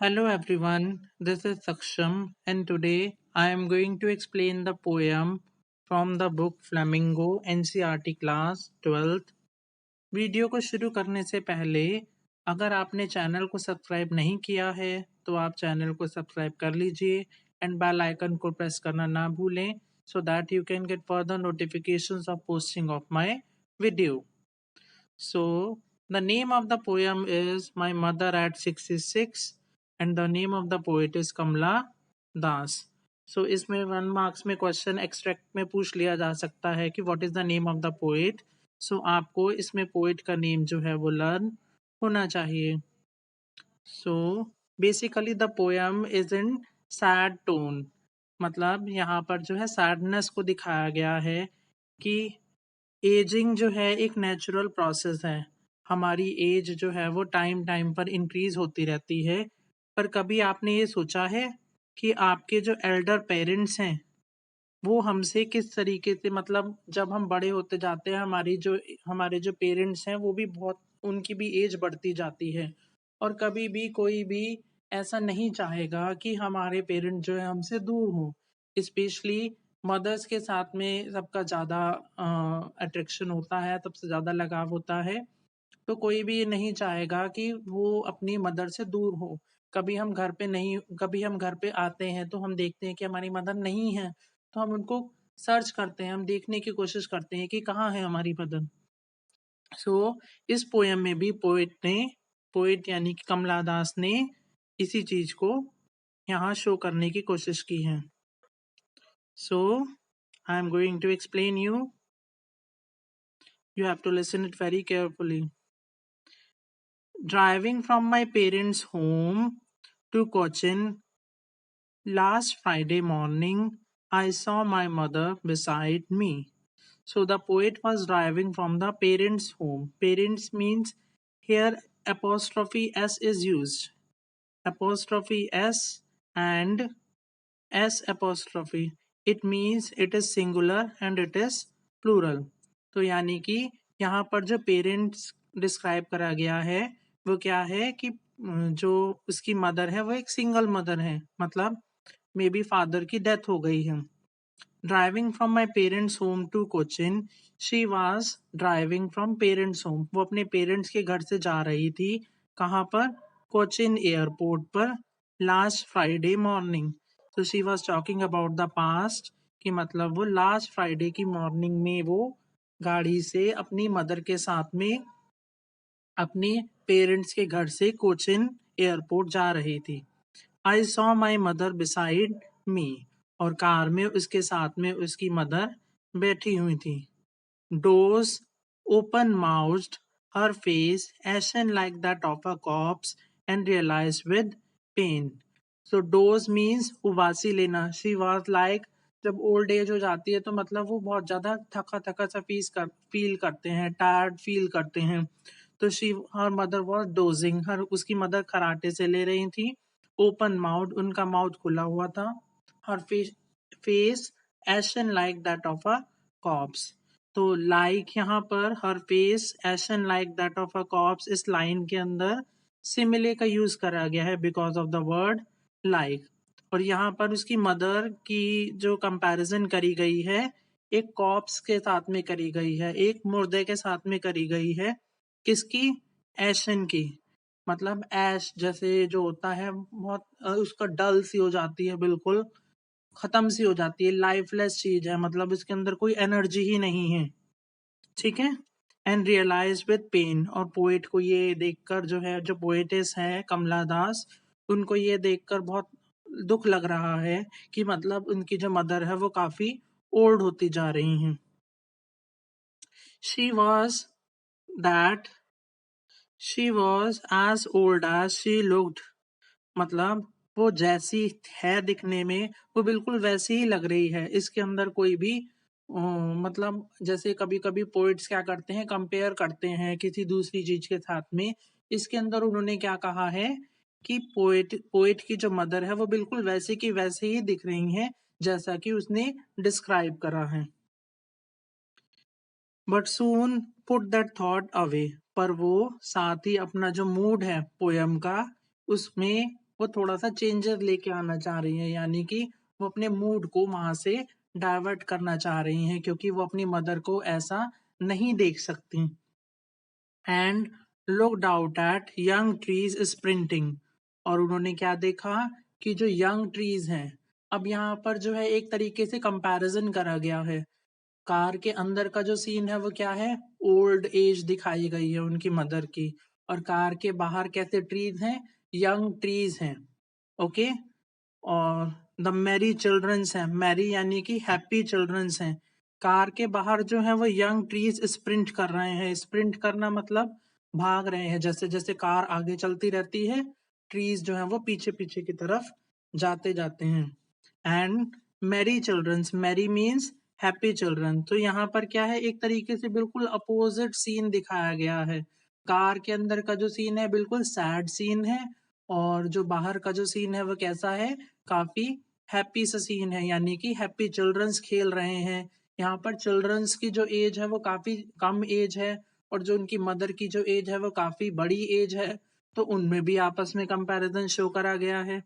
Hello everyone, this is Saksham and today I am going to explain the poem from the book Flamingo NCERT class 12th। Video को शुरू करने से पहले अगर आपने channel को सब्सक्राइब नहीं किया है तो आप चैनल को सब्सक्राइब कर लीजिए एंड बेल आइकन को प्रेस करना ना भूलें so that you can get further notifications of posting of my video. So, the name of the poem is My Mother at 66 and the name of the poet is Kamla Das. So, इसमें 1 marks में question extract में पूछ लिया जा सकता है कि what is the name of the poet. So आपको इसमें पोएट का नेम जो है वो लर्न होना चाहिए। So basically the poem is in sad tone, मतलब यहाँ पर जो है सैडनेस को दिखाया गया है कि एजिंग जो है एक नेचुरल प्रोसेस है। हमारी एज जो है वो टाइम टाइम पर इंक्रीज होती रहती है। पर कभी आपने ये सोचा है कि आपके जो एल्डर पेरेंट्स हैं वो हमसे किस तरीके से, मतलब जब हम बड़े होते जाते हैं हमारे जो पेरेंट्स हैं वो भी बहुत, उनकी भी एज बढ़ती जाती है। और कभी भी कोई भी ऐसा नहीं चाहेगा कि हमारे पेरेंट जो है हमसे दूर हों। स्पेशली मदर्स के साथ में सबका ज़्यादा अट्रैक्शन होता है, सबसे ज़्यादा लगाव होता है। तो कोई भी ये नहीं चाहेगा कि वो अपनी मदर से दूर हो। कभी हम घर पे आते हैं तो हम देखते हैं कि हमारी मदर नहीं है, तो हम उनको सर्च करते हैं, हम देखने की कोशिश करते हैं कि कहाँ है हमारी मदर। सो इस पोयम में भी पोएट यानी कि कमला दास ने इसी चीज को यहाँ शो करने की कोशिश की है। So I am going to explain you have to listen it very carefully. Driving from my parents' home to Cochin last Friday morning, I saw my mother beside me. So the poet was driving from the parents' home. Parents means here apostrophe s is used. Apostrophe s and s apostrophe. It means it is singular and it is plural. तो यानी कि यहाँ पर जो parents describe करा गया है वो क्या है कि जो उसकी मदर है वो एक सिंगल मदर है, मतलब मे बी फादर की डेथ हो गई है। Driving from my parents home to Cochin, she was driving from parents home, वो अपने पेरेंट्स के घर से जा रही थी। कहाँ पर? कोचिन एयरपोर्ट पर। लास्ट फ्राइडे मॉर्निंग, तो she was talking about the past, कि मतलब वो लास्ट फ्राइडे की मॉर्निंग में वो गाड़ी से अपनी मदर के साथ में अपने पेरेंट्स के घर से कोचिन एयरपोर्ट जा रही थी। I saw my mother beside me, और कार में उसके साथ में उसकी मदर बैठी हुई थी। Doze open mouthed, her face ashen like that of a corpse and realise with pain. So doze means उबासी लेना। शी वॉज लाइक, जब ओल्ड एज हो जाती है तो मतलब वो बहुत ज्यादा थका थका सा फील करते हैं, टायर्ड फील करते हैं। तो she her mother was dozing, her उसकी मदर खराटे से ले रही थी। ओपन माउथ, उनका माउथ खुला हुआ था। Her face ashen like that of a corpse, तो लाइक यहाँ पर her face ashen like that of a corpse, इस लाइन के अंदर सिमिले का यूज करा गया है because of the word like. और यहाँ पर उसकी मदर की जो कंपैरिजन करी गई है एक कॉप्स के साथ में करी गई है, एक मुर्दे के साथ में करी गई है। किसकी? एशन की। मतलब ऐश जैसे जो होता है बहुत उसका डल सी हो जाती है, बिल्कुल खत्म सी हो जाती है, लाइफलेस चीज है, मतलब इसके अंदर कोई एनर्जी ही नहीं है। ठीक है। एंड रियलाइज विद पेन, और पोएट को ये देखकर जो है, जो पोएटिस है कमला दास, उनको ये देखकर बहुत दुख लग रहा है कि मतलब उनकी जो मदर है वो काफी ओल्ड होती जा रही हैं। She was that she was as old as she looked, मतलब वो जैसी है दिखने में वो बिल्कुल वैसी ही लग रही है। इसके अंदर कोई भी मतलब जैसे कभी कभी पोइट्स क्या करते हैं, कंपेयर करते हैं किसी दूसरी चीज के साथ में। इसके अंदर उन्होंने क्या कहा है कि पोएट पोएट की जो मदर है वो बिल्कुल वैसे की वैसे ही दिख रही हैं जैसा कि उसने डिस्क्राइब करा है। But soon put that thought away, पर वो साथ ही अपना जो मूड है पोयम का उसमें वो थोड़ा सा चेंजेस लेके आना चाह रही हैं, यानी कि वो अपने मूड को वहां से डाइवर्ट करना चाह रही हैं, क्योंकि वो अपनी मदर को ऐसा नहीं देख सकती। And looked out at young trees sprinting, और उन्होंने क्या देखा कि जो यंग ट्रीज हैं, अब यहाँ पर जो है एक तरीके से कंपैरिजन करा गया है। कार के अंदर का जो सीन है वो क्या है, ओल्ड एज दिखाई गई है उनकी मदर की, और कार के बाहर कैसे ट्रीज हैं, यंग ट्रीज हैं। ओके, और द मैरी चिल्ड्रंस हैं, मैरी यानी कि हैप्पी चिल्ड्रंस हैं। कार के बाहर जो है वो यंग ट्रीज स्प्रिंट कर रहे हैं, स्प्रिंट करना मतलब भाग रहे हैं, जैसे जैसे कार आगे चलती रहती है ट्रीज जो है वो पीछे पीछे की तरफ जाते जाते हैं। And merry childrens, merry means happy children, तो यहाँ पर क्या है, एक तरीके से बिल्कुल अपोजिट सीन दिखाया गया है। कार के अंदर का जो सीन है बिल्कुल सैड सीन है, और जो बाहर का जो सीन है वो कैसा है, काफी हैप्पी सा सीन है, यानी कि हैप्पी चिल्ड्रंस खेल रहे हैं। यहाँ पर चिल्ड्रंस की जो एज है वो काफी कम एज है, और जो उनकी मदर की जो एज है वो काफी बड़ी एज है, तो उनमें भी आपस में कंपैरिजन शो करा गया है।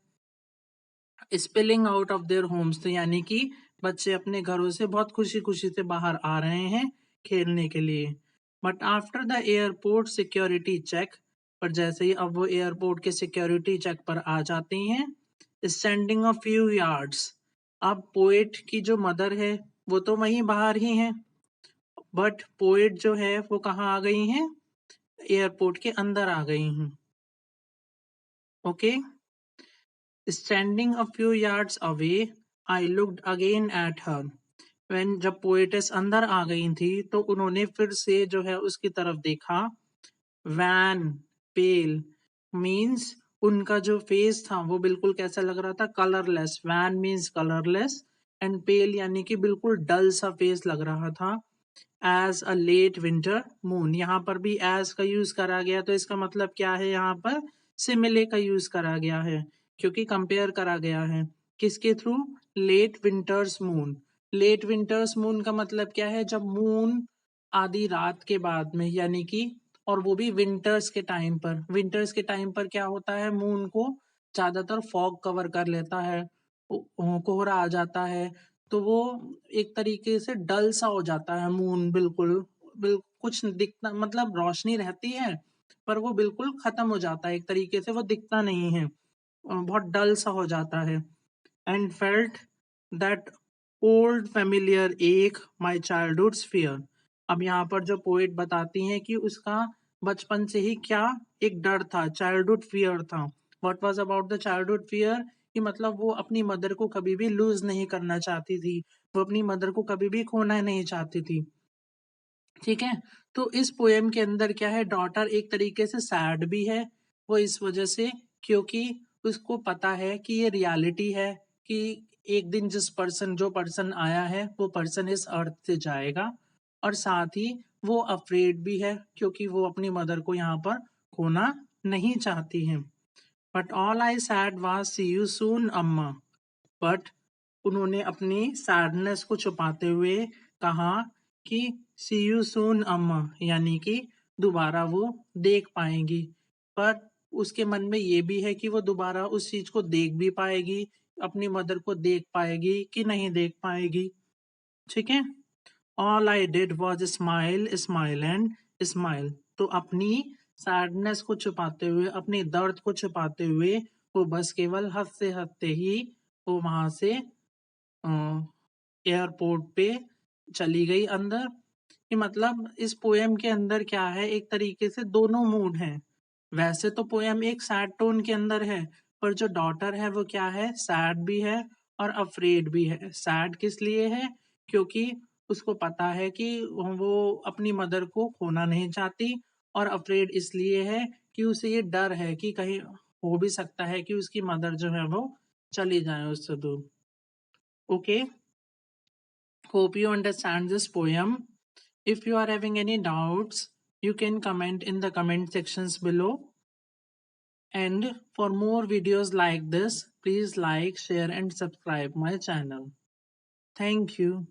Spilling out of their homes, तो यानी कि बच्चे अपने घरों से बहुत खुशी खुशी से बाहर आ रहे हैं खेलने के लिए। But after the airport security check, पर जैसे ही अब वो एयरपोर्ट के सिक्योरिटी चेक पर आ जाती हैं, स्टैंडिंग अ फ्यू यार्ड्स, अब पोएट की जो मदर है वो तो वहीं बाहर ही है, बट पोएट जो है वो कहाँ आ गई हैं, एयरपोर्ट के अंदर आ गई हैं। Okay, standing a few yards away, I looked again at her, when, जब पोएटेस अंदर आ गई थी तो उन्होंने फिर से जो है उसकी तरफ देखा। वैन, पेल मीन्स उनका जो फेस था वो बिल्कुल कैसा लग रहा था, colourless, wan means colourless, and pale यानी कि बिल्कुल डल सा फेस लग रहा था। As a late winter moon, यहाँ पर भी एज का यूज करा गया, तो इसका मतलब क्या है, यहाँ पर सिमिले का यूज करा गया है, क्योंकि कंपेयर करा गया है किसके through, late winters moon. Late winters moon का मतलब क्या है, जब मून आधी रात के बाद में, यानी कि, और वो भी विंटर्स के टाइम पर, विंटर्स के टाइम पर क्या होता है, मून को ज्यादातर फॉग कवर कर लेता है, कोहरा आ जाता है, तो वो एक तरीके से डल सा हो जाता है मून, कुछ दिखता, मतलब रोशनी रहती है पर वो बिल्कुल खत्म हो जाता है, एक तरीके से वो दिखता नहीं है, बहुत डल सा हो जाता है। And felt that old familiar एक माई चाइल्डहुड फियर, अब यहाँ पर जो पोएट बताती हैं कि उसका बचपन से ही क्या एक डर था, चाइल्डहुड फियर था। What was about the childhood fear, कि मतलब वो अपनी मदर को कभी भी लूज नहीं करना चाहती थी, वो अपनी मदर को कभी भी खोना नहीं चाहती थी। ठीक है, तो इस पोएम के अंदर क्या है, डॉटर एक तरीके से सैड भी है, वो इस वजह से क्योंकि उसको पता है कि ये रियलिटी है, कि एक दिन जो पर्सन आया है वो पर्सन इस अर्थ से जाएगा, और साथ ही वो अफ्रेड भी है क्योंकि वो अपनी मदर को यहाँ पर खोना नहीं चाहती है। But all I said was see you soon Amma, but उन्होंने अपनी सैडनेस को छुपाते हुए कहा कि सी यू सून अम्मा, यानी कि दोबारा वो देख पाएंगी, पर उसके मन में ये भी है कि वो दोबारा उस चीज को देख भी पाएगी, अपनी मदर को देख पाएगी कि नहीं देख पाएगी। ठीक है, all I did was smile smile and smile, तो अपनी सैडनेस को छुपाते हुए, अपनी दर्द को छुपाते हुए वो बस केवल हंसते हंसते ही वो वहां से एयरपोर्ट पे चली गई अंदर। कि मतलब इस पोएम के अंदर क्या है, एक तरीके से दोनों मूड हैं। वैसे तो पोएम एक सैड टोन के अंदर है, पर जो डॉटर है वो क्या है, सैड भी है और अफ्रेड भी है। सैड किस लिए है, क्योंकि उसको पता है कि वो अपनी मदर को खोना नहीं चाहती, और अफ्रेड इसलिए है कि उसे ये डर है कि कहीं हो भी सकता है कि उसकी मदर जो है वो चली जाए उससे दूर। Okay, hope you understand this poem. If you are having any doubts, you can comment in the comment sections below. And for more videos like this, please like, share and subscribe my channel. Thank you.